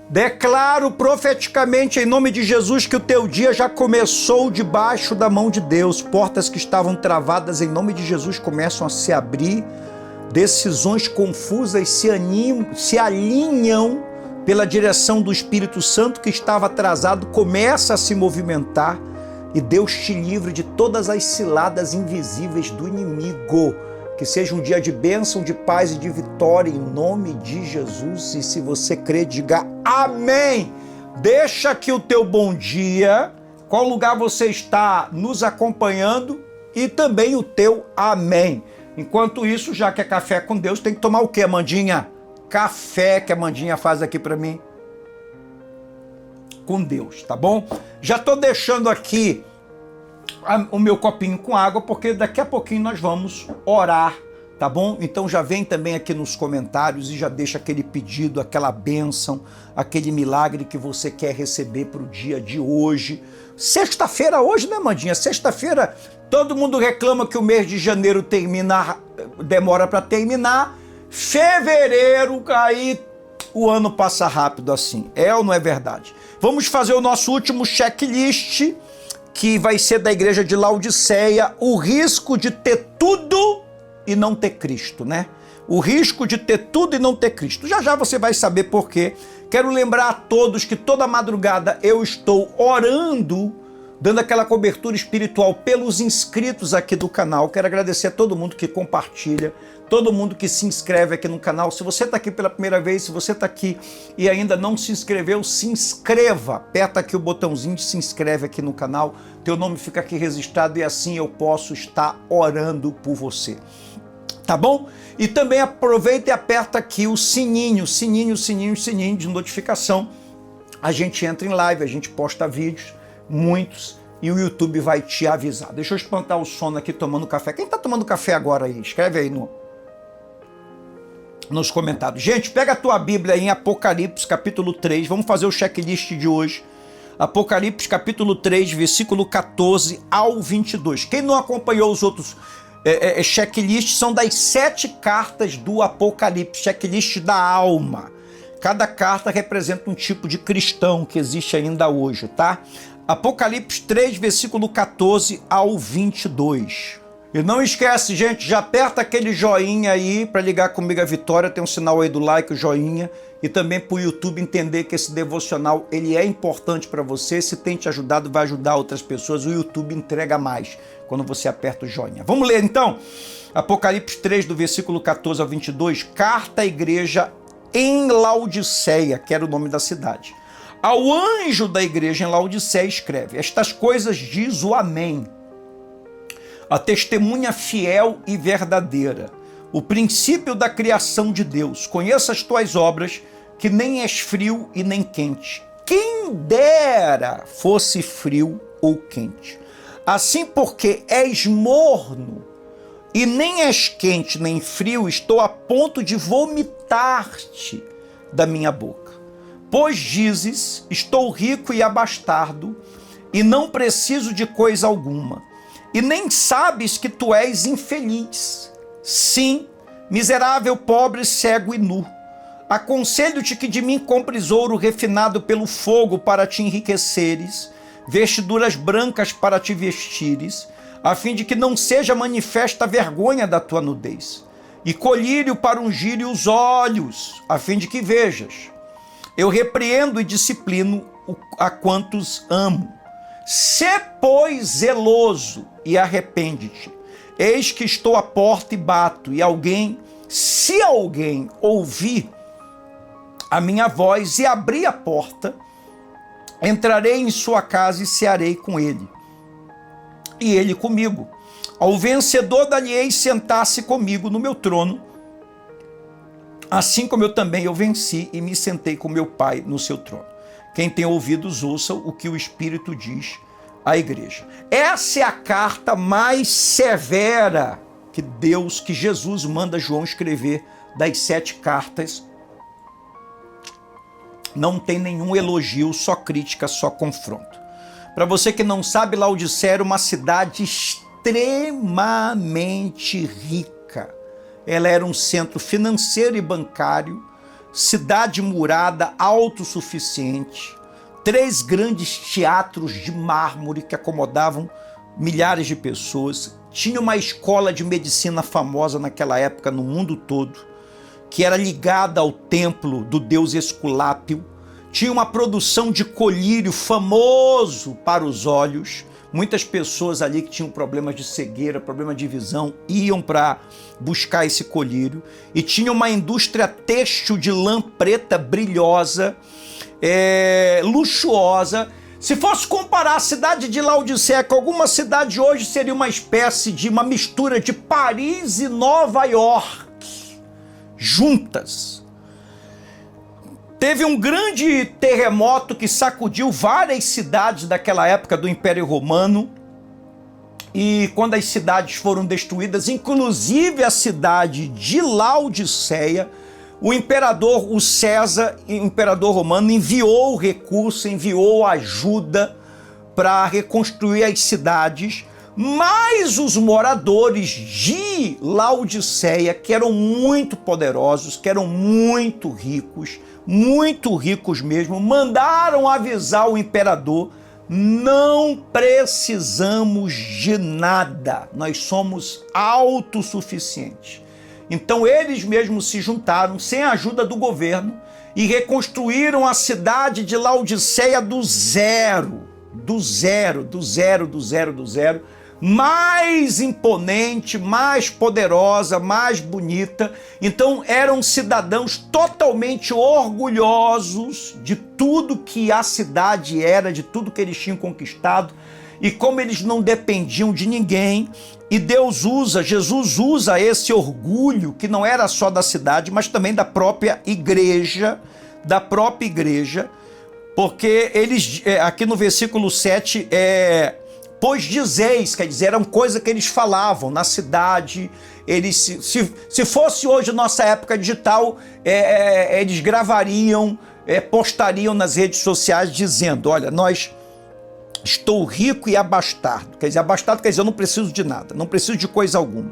Declaro profeticamente em nome de Jesus que o teu dia já começou debaixo da mão de Deus. Portas que estavam travadas em nome de Jesus começam a se abrir. Decisões confusas se alinham pela direção do Espírito Santo que estava atrasado, começa a se movimentar e Deus te livre de todas as ciladas invisíveis do inimigo. Que seja um dia de bênção, de paz e de vitória em nome de Jesus. E se você crê, diga amém. Deixa aqui o teu bom dia, qual lugar você está nos acompanhando e também o teu amém. Enquanto isso, já que é café com Deus, tem que tomar o quê, Amandinha? Café que a Amandinha faz aqui para mim. Com Deus, tá bom? Já tô deixando aqui o meu copinho com água, porque daqui a pouquinho nós vamos orar, tá bom? Então já vem também aqui nos comentários e já deixa aquele pedido, aquela bênção, aquele milagre que você quer receber para o dia de hoje. Sexta-feira hoje, né, Mandinha? Sexta-feira, todo mundo reclama que o mês de janeiro demora para terminar. Fevereiro, aí o ano passa rápido assim. É ou não é verdade? Vamos fazer o nosso último checklist, que vai ser da igreja de Laodiceia, o risco de ter tudo e não ter Cristo, né? O risco de ter tudo e não ter Cristo. Já já você vai saber por quê. Quero lembrar a todos que toda madrugada eu estou orando, dando aquela cobertura espiritual pelos inscritos aqui do canal. Quero agradecer a todo mundo que compartilha, todo mundo que se inscreve aqui no canal. Se você está aqui pela primeira vez, se você está aqui e ainda não se inscreveu, se inscreva. Aperta aqui o botãozinho de se inscreve aqui no canal. Teu nome fica aqui registrado e assim eu posso estar orando por você. Tá bom? E também aproveita e aperta aqui o sininho de notificação. A gente entra em live, a gente posta vídeos, muitos, e o YouTube vai te avisar. Deixa eu espantar o sono aqui tomando café. Quem tá tomando café agora aí? Escreve aí nos comentários. Gente, pega a tua Bíblia aí em Apocalipse, capítulo 3. Vamos fazer o checklist de hoje. Apocalipse, capítulo 3, versículo 14 ao 22. Quem não acompanhou os outros checklists, são das 7 cartas do Apocalipse, checklist da alma. Cada carta representa um tipo de cristão que existe ainda hoje, tá? Apocalipse 3, versículo 14 ao 22. E não esquece, gente, já aperta aquele joinha aí para ligar comigo a Vitória, tem um sinal aí do like, o joinha, e também para o YouTube entender que esse devocional, ele é importante para você. Se tem te ajudado, vai ajudar outras pessoas. O YouTube entrega mais quando você aperta o joinha. Vamos ler então? Apocalipse 3, do versículo 14 ao 22, carta à igreja em Laodiceia, que era o nome da cidade. Ao anjo da igreja em Laodiceia escreve: estas coisas diz o Amém, a testemunha fiel e verdadeira, o princípio da criação de Deus. Conheça as tuas obras, que nem és frio e nem quente. Quem dera fosse frio ou quente. Assim, porque és morno e nem és quente nem frio, estou a ponto de vomitar-te da minha boca. Pois dizes: estou rico e abastado, e não preciso de coisa alguma, e nem sabes que tu és infeliz. Sim, miserável, pobre, cego e nu. Aconselho-te que de mim compres ouro refinado pelo fogo para te enriqueceres, vestiduras brancas para te vestires, a fim de que não seja manifesta a vergonha da tua nudez, e colírio para ungir os olhos, a fim de que vejas. Eu repreendo e disciplino a quantos amo. Sê, pois, zeloso e arrepende-te. Eis que estou à porta e bato, e se alguém ouvir a minha voz e abrir a porta, entrarei em sua casa e cearei com ele, e ele comigo. Ao vencedor dar-lhe-ei sentar-se comigo no meu trono, assim como eu também eu venci e me sentei com meu Pai no seu trono. Quem tem ouvidos, ouça o que o Espírito diz à igreja. Essa é a carta mais severa que Jesus manda João escrever das 7 cartas. Não tem nenhum elogio, só crítica, só confronto. Para você que não sabe, Laodiceia era uma cidade extremamente rica. Ela era um centro financeiro e bancário, cidade murada, autossuficiente, 3 grandes teatros de mármore que acomodavam milhares de pessoas, tinha uma escola de medicina famosa naquela época no mundo todo, que era ligada ao templo do deus Esculápio, tinha uma produção de colírio famoso para os olhos. Muitas pessoas ali que tinham problemas de cegueira, problema de visão, iam para buscar esse colírio. E tinha uma indústria têxtil de lã preta brilhosa, luxuosa. Se fosse comparar a cidade de Laodiceia com alguma cidade hoje, seria uma espécie de uma mistura de Paris e Nova York, juntas. Teve um grande terremoto que sacudiu várias cidades daquela época do Império Romano, e quando as cidades foram destruídas, inclusive a cidade de Laodiceia, o imperador, o César, o imperador romano, enviou recurso, enviou ajuda para reconstruir as cidades, mas os moradores de Laodiceia, que eram muito poderosos, que eram muito ricos mesmo, mandaram avisar o imperador: não precisamos de nada, nós somos autossuficientes. Então eles mesmos se juntaram, sem a ajuda do governo, e reconstruíram a cidade de Laodiceia do zero, mais imponente, mais poderosa, mais bonita. Então eram cidadãos totalmente orgulhosos de tudo que a cidade era, de tudo que eles tinham conquistado, e como eles não dependiam de ninguém, e Jesus usa esse orgulho, que não era só da cidade, mas também da própria igreja, porque eles, aqui no versículo 7, pois dizeis, quer dizer, era uma coisa que eles falavam na cidade. Eles, se fosse hoje nossa época digital, eles gravariam, postariam nas redes sociais dizendo: olha, estou rico e abastado. Quer dizer, eu não preciso de nada, não preciso de coisa alguma.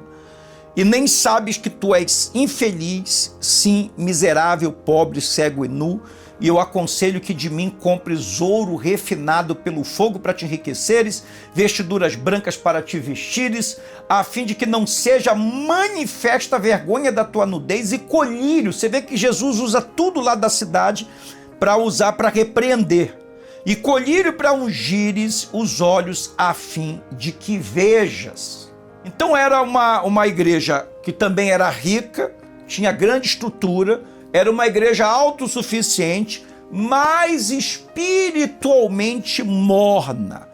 E nem sabes que tu és infeliz, sim, miserável, pobre, cego e nu, e eu aconselho que de mim compres ouro refinado pelo fogo para te enriqueceres, vestiduras brancas para te vestires, a fim de que não seja manifesta a vergonha da tua nudez, e colírio. Você vê que Jesus usa tudo lá da cidade para usar para repreender. E colírio para ungires os olhos, a fim de que vejas. Então era uma igreja que também era rica, tinha grande estrutura, era uma igreja autossuficiente, mas espiritualmente morna.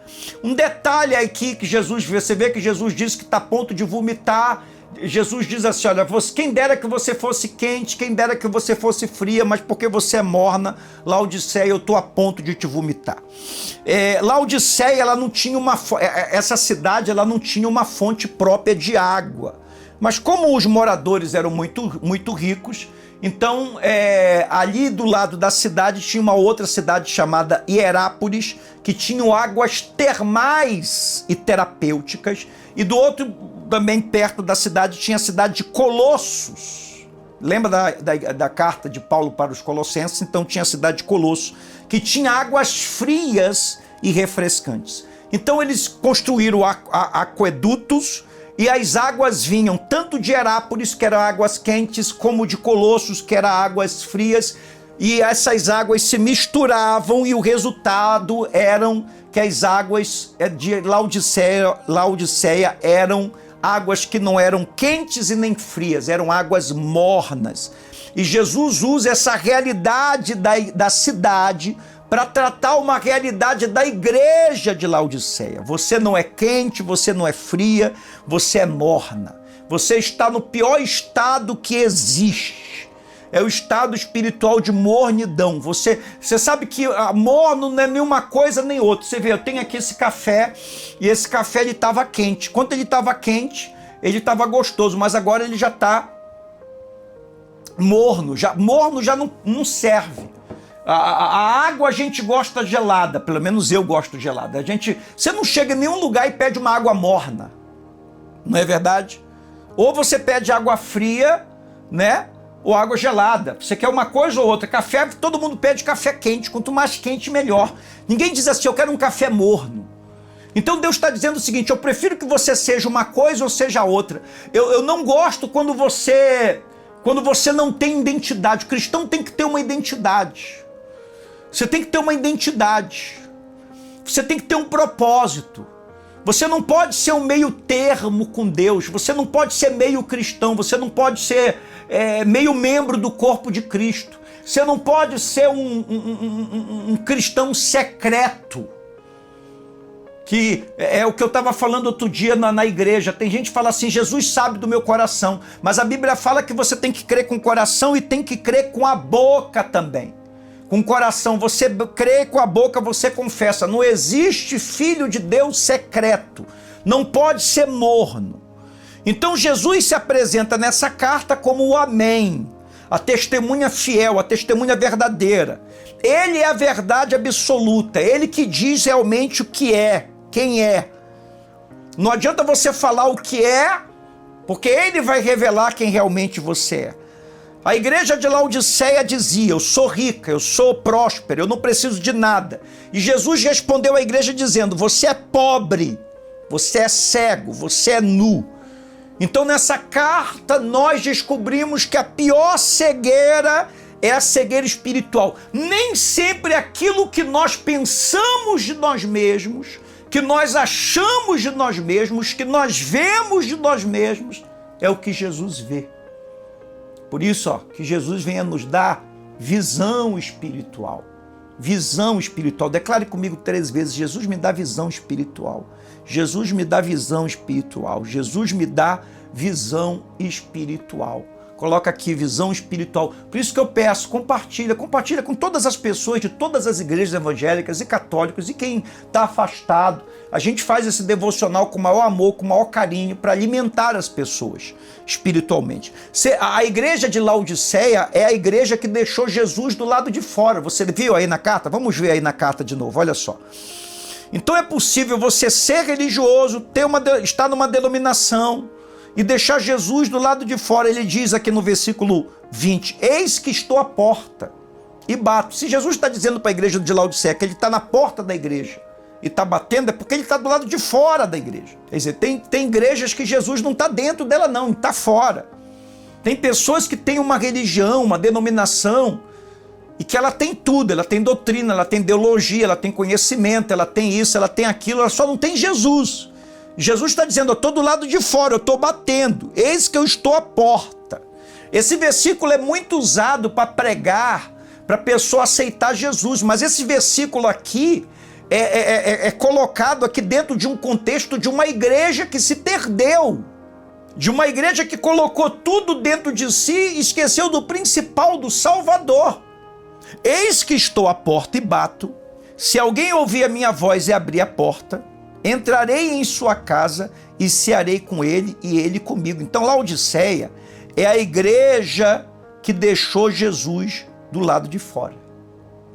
Um detalhe aqui que você vê que Jesus disse que está a ponto de vomitar. Jesus diz assim: olha, quem dera que você fosse quente, quem dera que você fosse fria, mas porque você é morna, Laodiceia, eu estou a ponto de te vomitar. Laodiceia, ela não tinha essa cidade, ela não tinha uma fonte própria de água. Mas como os moradores eram muito ricos, então ali do lado da cidade tinha uma outra cidade chamada Hierápolis, que tinha águas termais e terapêuticas, e do outro, também perto da cidade, tinha a cidade de Colossos. Lembra da carta de Paulo para os Colossenses? Então tinha a cidade de Colossos, que tinha águas frias e refrescantes. Então eles construíram aquedutos, e as águas vinham tanto de Hierápolis, que eram águas quentes, como de Colossos, que eram águas frias, e essas águas se misturavam, e o resultado eram que as águas de Laodiceia eram águas que não eram quentes e nem frias, eram águas mornas. E Jesus usa essa realidade da cidade para tratar uma realidade da igreja de Laodiceia. Você não é quente, você não é fria, você é morna. Você está no pior estado que existe. É o estado espiritual de mornidão. Você sabe que morno não é nenhuma coisa nem outra. Você vê, eu tenho aqui esse café, e esse café ele estava quente. Quando ele estava quente, ele estava gostoso, mas agora ele já está morno. Morno já não serve. A água a gente gosta gelada, pelo menos eu gosto gelada. Você não chega em nenhum lugar e pede uma água morna, não é verdade? Ou você pede água fria, né? ou água gelada. Você quer uma coisa ou outra. Café, todo mundo pede café quente. Quanto mais quente, melhor. Ninguém diz assim, eu quero um café morno. Então Deus está dizendo o seguinte, eu prefiro que você seja uma coisa ou seja outra. Eu não gosto quando você não tem identidade. O cristão tem que ter uma identidade. Você tem que ter uma identidade. Você tem que ter um propósito. Você não pode ser um meio termo com Deus. Você não pode ser meio cristão. Você não pode ser meio membro do corpo de Cristo. Você não pode ser um cristão secreto. Que é o que eu estava falando outro dia na igreja. Tem gente que fala assim, Jesus sabe do meu coração. Mas a Bíblia fala que você tem que crer com o coração e tem que crer com a boca também. Com o coração, você crê, com a boca você confessa. Não existe filho de Deus secreto. Não pode ser morno. Então Jesus se apresenta nessa carta como o Amém. A testemunha fiel, a testemunha verdadeira. Ele é a verdade absoluta. Ele que diz realmente o que é, quem é. Não adianta você falar o que é, porque ele vai revelar quem realmente você é. A igreja de Laodiceia dizia, eu sou rica, eu sou próspera, eu não preciso de nada. E Jesus respondeu à igreja dizendo, você é pobre, você é cego, você é nu. Então nessa carta nós descobrimos que a pior cegueira é a cegueira espiritual. Nem sempre aquilo que nós pensamos de nós mesmos, que nós achamos de nós mesmos, que nós vemos de nós mesmos, é o que Jesus vê. Por isso, que Jesus venha nos dar visão espiritual. Visão espiritual. Declare comigo 3 vezes, Jesus me dá visão espiritual. Jesus me dá visão espiritual. Jesus me dá visão espiritual. Coloca aqui, visão espiritual. Por isso que eu peço, compartilha com todas as pessoas de todas as igrejas evangélicas e católicos e quem está afastado. A gente faz esse devocional com o maior amor, com o maior carinho, para alimentar as pessoas espiritualmente. A igreja de Laodiceia é a igreja que deixou Jesus do lado de fora. Você viu aí na carta? Vamos ver aí na carta de novo, olha só. Então é possível você ser religioso, estar numa denominação, e deixar Jesus do lado de fora. Ele diz aqui no versículo 20, eis que estou à porta e bato. Se Jesus está dizendo para a igreja de Laodiceia que ele está na porta da igreja e está batendo, é porque ele está do lado de fora da igreja. Quer dizer, tem igrejas que Jesus não está dentro dela não, está fora. Tem pessoas que têm uma religião, uma denominação, e que ela tem tudo, ela tem doutrina, ela tem ideologia, ela tem conhecimento, ela tem isso, ela tem aquilo, ela só não tem Jesus. Jesus está dizendo, eu estou do lado de fora, eu estou batendo, eis que eu estou à porta. Esse versículo é muito usado para pregar, para a pessoa aceitar Jesus, mas esse versículo aqui é colocado aqui dentro de um contexto de uma igreja que se perdeu, de uma igreja que colocou tudo dentro de si e esqueceu do principal, do Salvador. Eis que estou à porta e bato, se alguém ouvir a minha voz e abrir a porta, entrarei em sua casa e cearei com ele e ele comigo. Então Laodiceia é a igreja que deixou Jesus do lado de fora.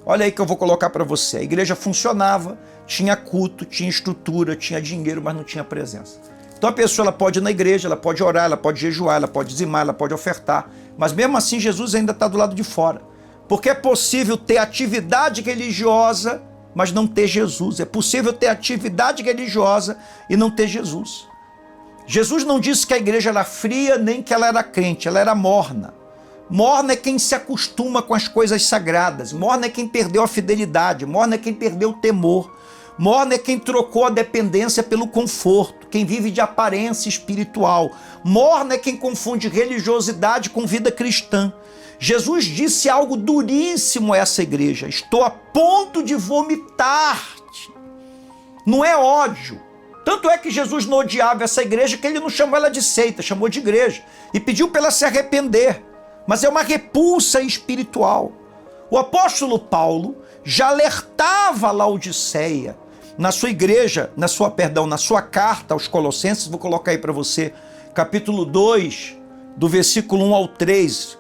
Olha aí que eu vou colocar para você. A igreja funcionava, tinha culto, tinha estrutura, tinha dinheiro, mas não tinha presença. Então a pessoa ela pode ir na igreja, ela pode orar, ela pode jejuar, ela pode dizimar, ela pode ofertar. Mas mesmo assim Jesus ainda está do lado de fora. Porque é possível ter atividade religiosa mas não ter Jesus. É possível ter atividade religiosa e não ter Jesus. Jesus não disse que a igreja era fria, nem que ela era crente, ela era morna. Morna é quem se acostuma com as coisas sagradas, morna é quem perdeu a fidelidade, morna é quem perdeu o temor, morna é quem trocou a dependência pelo conforto, quem vive de aparência espiritual, morna é quem confunde religiosidade com vida cristã. Jesus disse algo duríssimo a essa igreja, estou a ponto de vomitar-te. Não é ódio. Tanto é que Jesus não odiava essa igreja que ele não chamou ela de seita, chamou de igreja. E pediu para ela se arrepender. Mas é uma repulsa espiritual. O apóstolo Paulo já alertava a Laodiceia na sua igreja, na sua carta aos Colossenses, vou colocar aí para você, capítulo 2, do versículo 1 ao 3.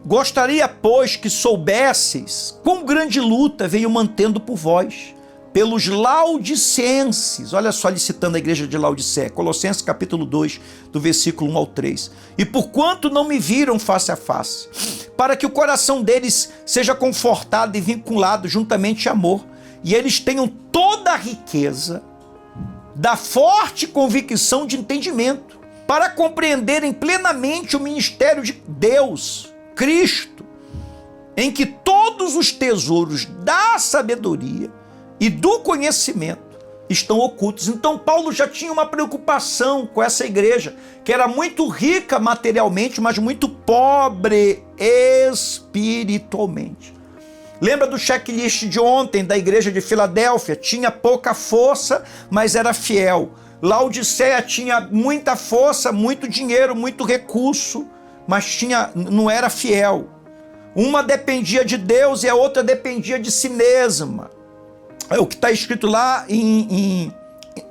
Gostaria, pois, que soubesseis quão grande luta venho mantendo por vós, pelos laodicenses, olha só ele citando a igreja de Laodiceia, Colossenses capítulo 2, do versículo 1 ao 3, e porquanto não me viram face a face, para que o coração deles seja confortado e vinculado juntamente a amor, e eles tenham toda a riqueza da forte convicção de entendimento, para compreenderem plenamente o ministério de Deus, Cristo, em que todos os tesouros da sabedoria e do conhecimento estão ocultos. Então Paulo já tinha uma preocupação com essa igreja, que era muito rica materialmente, mas muito pobre espiritualmente. Lembra do checklist de ontem da igreja de Filadélfia? Tinha pouca força, mas era fiel. Laodiceia tinha muita força, muito dinheiro, muito recurso, mas não era fiel. Uma dependia de Deus e a outra dependia de si mesma. É o que está escrito lá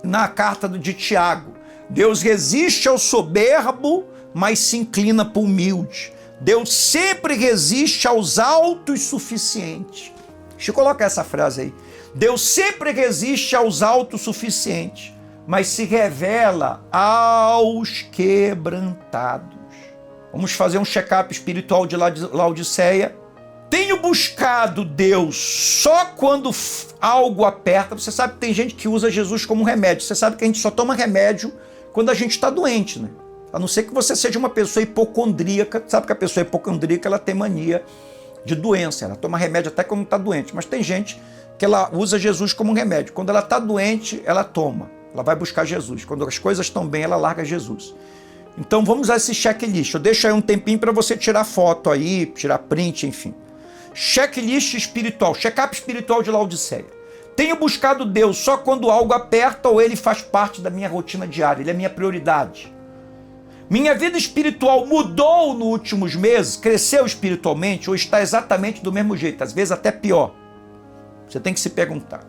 na carta de Tiago. Deus resiste ao soberbo, mas se inclina para o humilde. Deus sempre resiste aos autossuficientes. Deixa eu colocar essa frase aí. Deus sempre resiste aos autossuficientes, mas se revela aos quebrantados. Vamos fazer um check-up espiritual de Laodiceia. Tenho buscado Deus só quando algo aperta. Você sabe que tem gente que usa Jesus como remédio. Você sabe que a gente só toma remédio quando a gente está doente, né? A não ser que você seja uma pessoa hipocondríaca. Sabe que a pessoa hipocondríaca, ela tem mania de doença. Ela toma remédio até quando está doente. Mas tem gente que ela usa Jesus como remédio. Quando ela está doente, ela toma. Ela vai buscar Jesus. Quando as coisas estão bem, ela larga Jesus. Então vamos a esse checklist. Eu deixo aí um tempinho para você tirar foto aí, tirar print, enfim. Checklist espiritual, check-up espiritual de Laodiceia. Tenho buscado Deus só quando algo aperta ou ele faz parte da minha rotina diária, ele é minha prioridade. Minha vida espiritual mudou nos últimos meses, cresceu espiritualmente ou está exatamente do mesmo jeito, às vezes até pior. Você tem que se perguntar.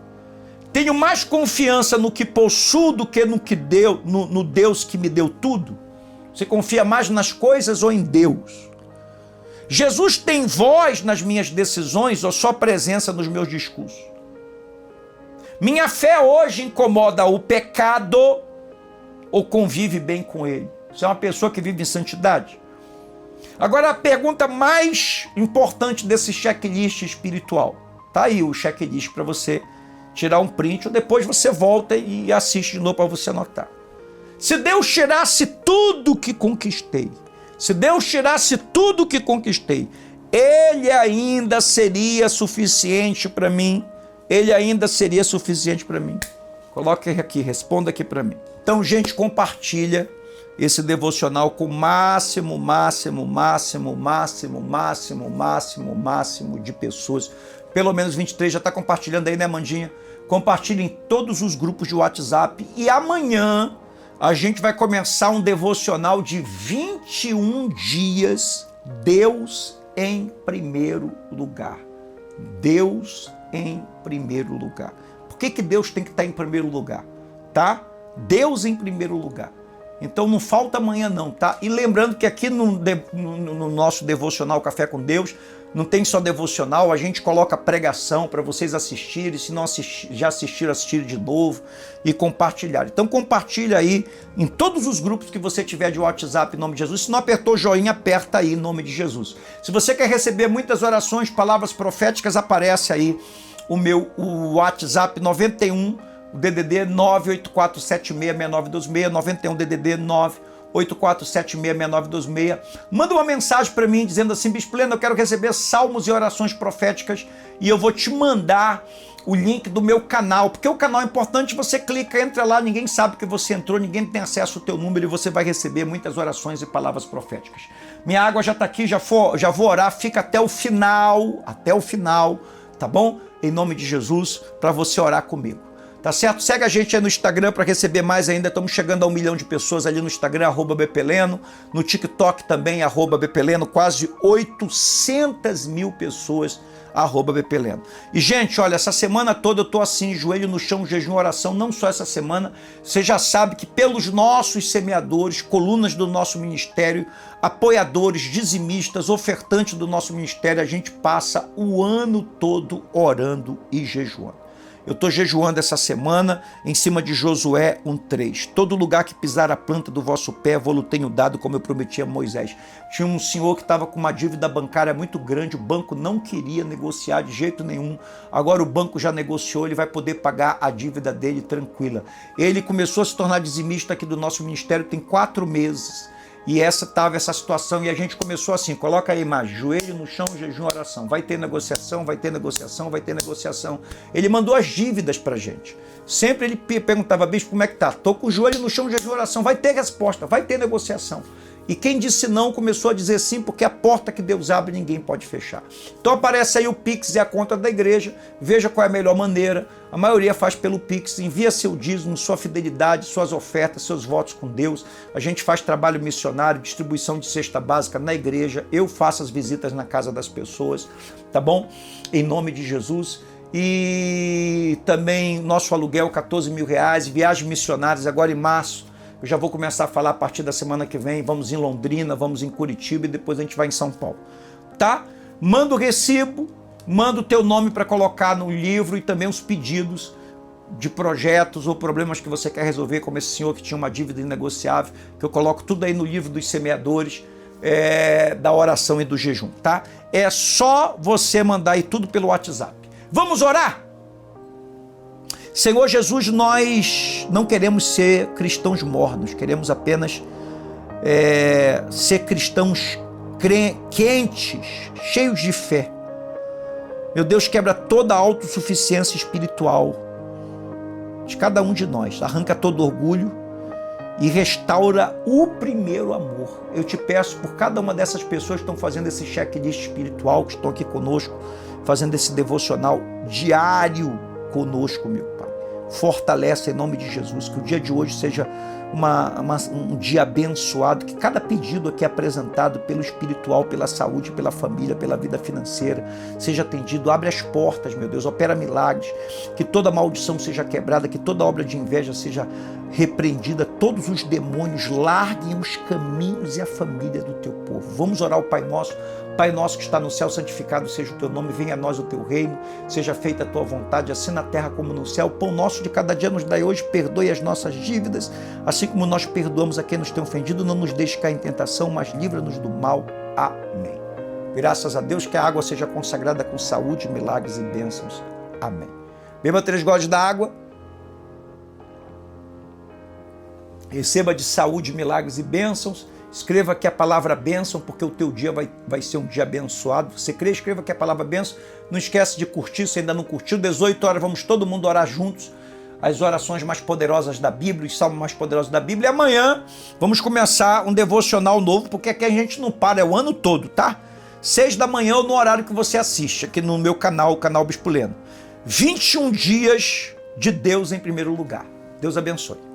Tenho mais confiança no que possuo do que no que deu, no Deus que me deu tudo? Você confia mais nas coisas ou em Deus? Jesus tem voz nas minhas decisões ou só presença nos meus discursos? Minha fé hoje incomoda o pecado ou convive bem com ele? Você é uma pessoa que vive em santidade? Agora a pergunta mais importante desse checklist espiritual. Tá aí o checklist para você tirar um print ou depois você volta e assiste de novo para você anotar. Se Deus tirasse tudo que conquistei, se Deus tirasse tudo que conquistei, Ele ainda seria suficiente para mim? Ele ainda seria suficiente para mim? Coloque aqui, responda aqui para mim. Então, gente, compartilha esse devocional com o máximo de pessoas. Pelo menos 23 já está compartilhando aí, né, Mandinha? Compartilhe em todos os grupos de WhatsApp e amanhã a gente vai começar um devocional de 21 dias, Deus em primeiro lugar. Deus em primeiro lugar. Por que Deus tem que estar em primeiro lugar? Tá? Deus em primeiro lugar. Então não falta amanhã não, tá? E lembrando que aqui no nosso devocional Café com Deus, não tem só devocional, a gente coloca pregação para vocês assistirem, se não já assistiram, assistirem de novo e compartilhar. Então compartilha aí em todos os grupos que você tiver de WhatsApp em nome de Jesus. Se não apertou joinha, aperta aí em nome de Jesus. Se você quer receber muitas orações, palavras proféticas, aparece aí o WhatsApp 91 o DDD 984766926, 91 DDD 984766926. Manda uma mensagem para mim dizendo assim: Bispo Pleno, eu quero receber salmos e orações proféticas e eu vou te mandar o link do meu canal, porque o canal é importante, você clica, entra lá, ninguém sabe que você entrou, ninguém tem acesso ao teu número e você vai receber muitas orações e palavras proféticas. Minha água já está aqui, já vou orar, fica até o final, tá bom? Em nome de Jesus, para você orar comigo. Tá certo? Segue a gente aí no Instagram para receber mais ainda. Estamos chegando a 1 milhão de pessoas ali no Instagram, @bpleno. No TikTok também, @bpleno. Quase 800 mil pessoas, @bpleno. E, gente, olha, essa semana toda eu tô assim, joelho no chão, jejum, oração. Não só essa semana. Você já sabe que pelos nossos semeadores, colunas do nosso ministério, apoiadores, dizimistas, ofertantes do nosso ministério, a gente passa o ano todo orando e jejuando. Eu estou jejuando essa semana em cima de Josué 1:3. Todo lugar que pisar a planta do vosso pé, vou-lo tenho dado, como eu prometi a Moisés. Tinha um senhor que estava com uma dívida bancária muito grande, o banco não queria negociar de jeito nenhum. Agora o banco já negociou, ele vai poder pagar a dívida dele tranquila. Ele começou a se tornar dizimista aqui do nosso ministério tem 4 meses. E estava essa situação, e a gente começou assim, coloca aí a imagem, joelho no chão, jejum, oração. Vai ter negociação, vai ter negociação, vai ter negociação. Ele mandou as dívidas pra gente. Sempre ele perguntava, bispo, como é que tá? Tô com o joelho no chão, jejum, oração. Vai ter resposta, vai ter negociação. E quem disse não começou a dizer sim, porque a porta que Deus abre ninguém pode fechar. Então aparece aí o Pix e a conta da igreja, veja qual é a melhor maneira. A maioria faz pelo Pix, envia seu dízimo, sua fidelidade, suas ofertas, seus votos com Deus. A gente faz trabalho missionário, distribuição de cesta básica na igreja, eu faço as visitas na casa das pessoas, tá bom? Em nome de Jesus. E também nosso aluguel, R$14 mil, viagens missionárias agora em março. Eu já vou começar a falar a partir da semana que vem. Vamos em Londrina, vamos em Curitiba e depois a gente vai em São Paulo. Tá? Manda o recibo, manda o teu nome para colocar no livro e também os pedidos de projetos ou problemas que você quer resolver, como esse senhor que tinha uma dívida inegociável, que eu coloco tudo aí no livro dos semeadores, da oração e do jejum, tá? É só você mandar aí tudo pelo WhatsApp. Vamos orar? Senhor Jesus, nós não queremos ser cristãos mornos, queremos apenas ser cristãos quentes, cheios de fé. Meu Deus, quebra toda a autossuficiência espiritual de cada um de nós, arranca todo orgulho e restaura o primeiro amor. Eu te peço por cada uma dessas pessoas que estão fazendo esse checklist espiritual, que estão aqui conosco, fazendo esse devocional diário conosco, meu Pai. Fortalece em nome de Jesus, que o dia de hoje seja um dia abençoado, que cada pedido aqui apresentado pelo espiritual, pela saúde, pela família, pela vida financeira, seja atendido. Abre as portas, meu Deus, opera milagres, que toda maldição seja quebrada, que toda obra de inveja seja repreendida, todos os demônios larguem os caminhos e a família do teu povo. Vamos orar o Pai Nosso. Pai nosso que está no céu, santificado seja o teu nome, venha a nós o teu reino, seja feita a tua vontade, assim na terra como no céu. O pão nosso de cada dia nos dai hoje, perdoe as nossas dívidas, assim como nós perdoamos a quem nos tem ofendido, não nos deixe cair em tentação, mas livra-nos do mal. Amém. Graças a Deus, que a água seja consagrada com saúde, milagres e bênçãos. Amém. Beba 3 goles da água. Receba de saúde, milagres e bênçãos. Escreva aqui a palavra bênção, porque o teu dia vai ser um dia abençoado. Você crê? Escreva aqui a palavra bênção. Não esquece de curtir, se ainda não curtiu. 18 horas, vamos todo mundo orar juntos. As orações mais poderosas da Bíblia, os salmos mais poderosos da Bíblia. E amanhã vamos começar um devocional novo, porque aqui a gente não para, é o ano todo, tá? 6 da manhã no horário que você assiste, aqui no meu canal, o canal Bispo Leno. 21 dias de Deus em primeiro lugar. Deus abençoe.